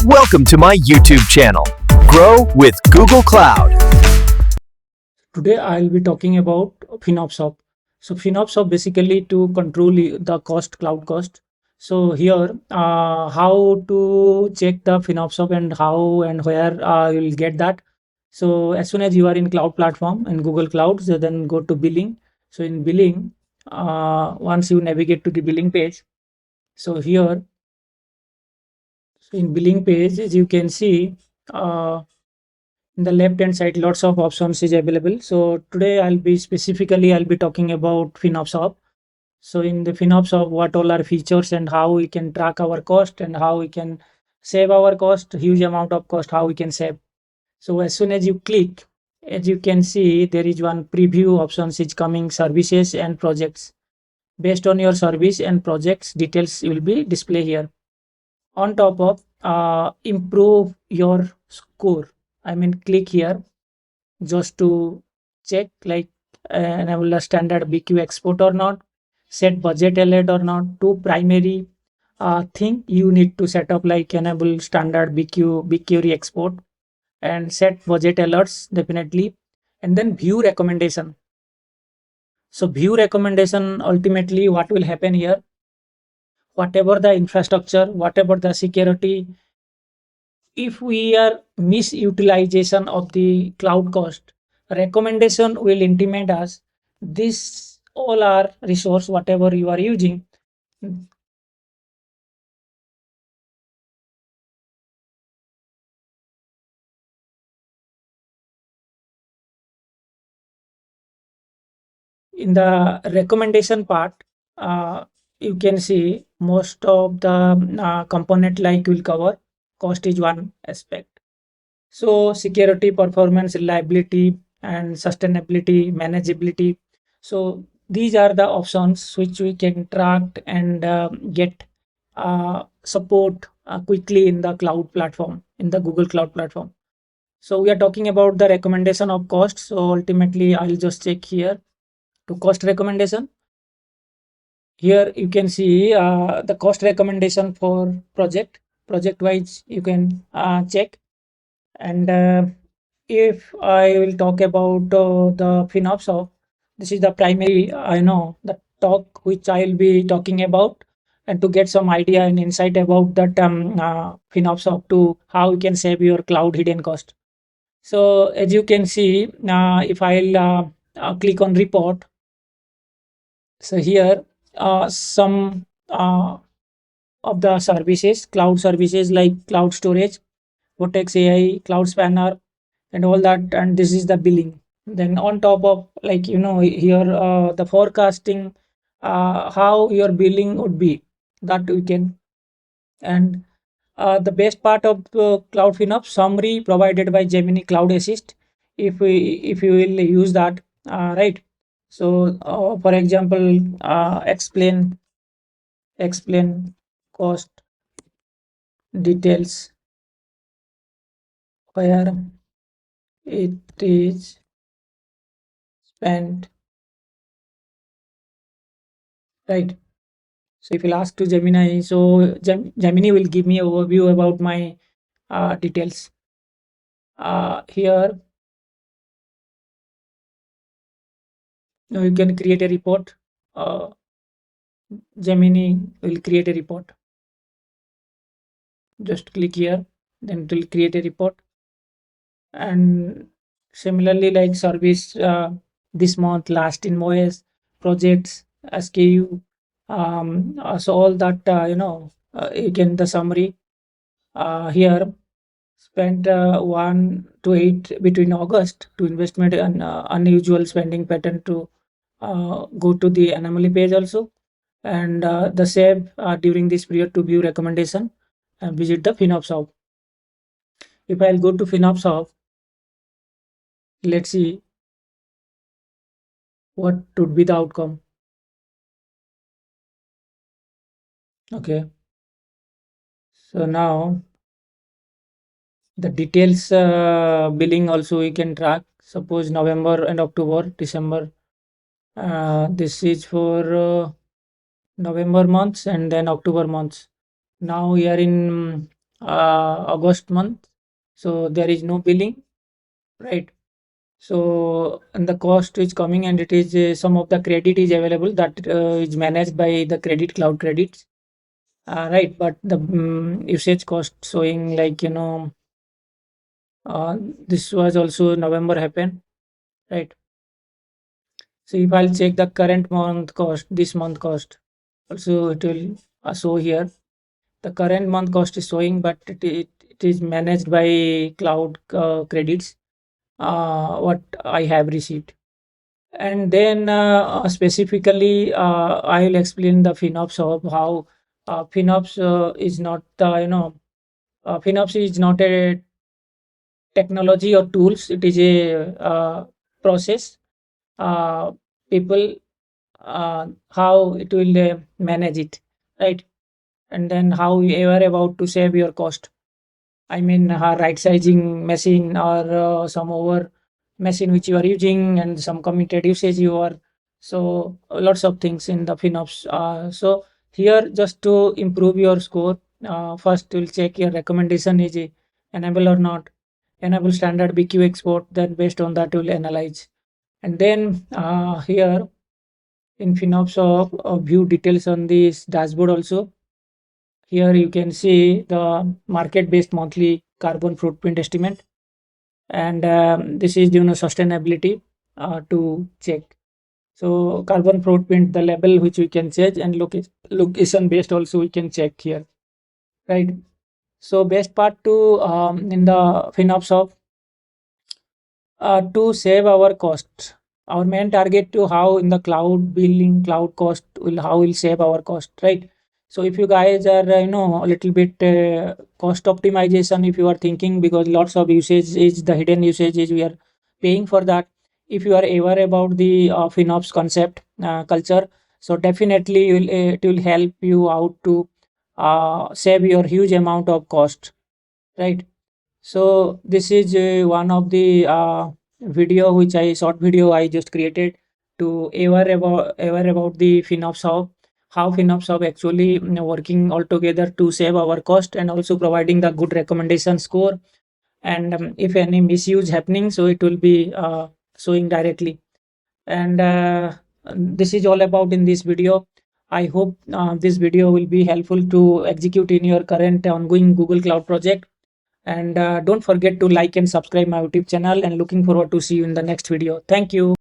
Welcome to my YouTube channel, Grow with Google Cloud. Today I'll be talking about FinOps Hub. So FinOps Hub basically to control the cost, cloud cost. So here, how to check the FinOps Hub and how and where you'll get that. So as soon as you are in cloud platform in Google Cloud, so then go to billing. So in billing, once you navigate to the billing page, so here, so in billing page, as you can see, in the left hand side lots of options is available. So today I'll be talking about FinOps Hub. So in the FinOps Hub, what all are features and how we can track our cost and how we can save our cost, huge amount of cost, how we can save. So as soon as you click, as you can see, there is one preview options is coming, services and projects. Based on your service and projects, details will be display here. On top of improve your score, I mean click here just to check like enable a standard BQ export or not, set budget alert or not. Two primary thing you need to set up, like enable standard BQ export and set budget alerts definitely, and then view recommendation. So view recommendation, ultimately what will happen here, whatever the infrastructure, whatever the security, if we are misutilization of the cloud cost, recommendation will intimate us this all our resource whatever you are using. In the recommendation part, you can see most of the component like will cover. Cost is one aspect. So security, performance, reliability, and sustainability, manageability. So these are the options which we can track and get support quickly in the cloud platform, in the Google Cloud platform. So we are talking about the recommendation of cost. So ultimately, I'll just check here to cost recommendation. Here you can see the cost recommendation for project wise you can check. And if I will talk about the FinOps of, this is the primary I know the talk which I will be talking about, and to get some idea and insight about that FinOps of to how you can save your cloud hidden cost. So as you can see, if I'll click on report, so here some of the services, cloud services like cloud storage, Vortex AI, Cloud Spanner, and all that, and this is the billing. Then on top of, like, here the forecasting, how your billing would be, that we can. And the best part of Cloud FinOps summary provided by Gemini Cloud Assist, if you will use that, right. So for example, explain cost details where it is spent, right. So if you'll ask to Gemini, so Gemini will give me overview about my details. Here now you can create a report. Gemini will create a report. Just click here, then it will create a report. And similarly, like service, this month, last invoice, projects, SKU, so all that, again the summary here. Spent 1 to 8 between August to investment and unusual spending pattern to go to the anomaly page also, and the save during this period to view recommendation and visit the FinOps Hub. If I'll go to FinOps Hub, let's see what would be the outcome. Okay, so now the details billing also we can track. Suppose November and October, December. This is for November months and then October months. Now we are in August month, so there is no billing, right? So and the cost is coming, and it is some of the credit is available that is managed by the credit cloud credits, right? But the usage cost showing like uh, this was also November happened, right? So if I'll check the current month cost, this month cost, also it will show here. The current month cost is showing, but it is managed by cloud credits, what I have received. And then specifically, I will explain the FinOps of how FinOps is not FinOps is not a technology or tools. It is a process. People how it will manage it, right? And then how you are about to save your cost. I mean, right sizing machine or some over machine which you are using and some committed usage you are. So lots of things in the FinOps. So here just to improve your score, first you'll check your recommendation is enable or not. Enable standard BQ export. Then based on that you'll analyze. And then here in FinOps view details on this dashboard also. Here you can see the market-based monthly carbon footprint estimate, and this is sustainability to check. So carbon footprint, the level which we can change, and location based also we can check here, right? So best part to in the FinOps of to save our cost. Our main target to how in the cloud billing, cloud cost will how will save our cost, right? So if you guys are a little bit cost optimization, if you are thinking because lots of usage is the hidden usage is we are paying for that. If you are aware about the FinOps concept culture, so definitely it will help you out to save your huge amount of cost, right? So this is one of the video which I short video I just created to aware about the FinOps Hub, how FinOps Hub actually working all together to save our cost and also providing the good recommendation score. And if any misuse happening, so it will be showing directly. And this is all about in this video. I hope this video will be helpful to execute in your current ongoing Google Cloud project. And don't forget to like and subscribe my YouTube channel, and looking forward to see you in the next video. Thank you.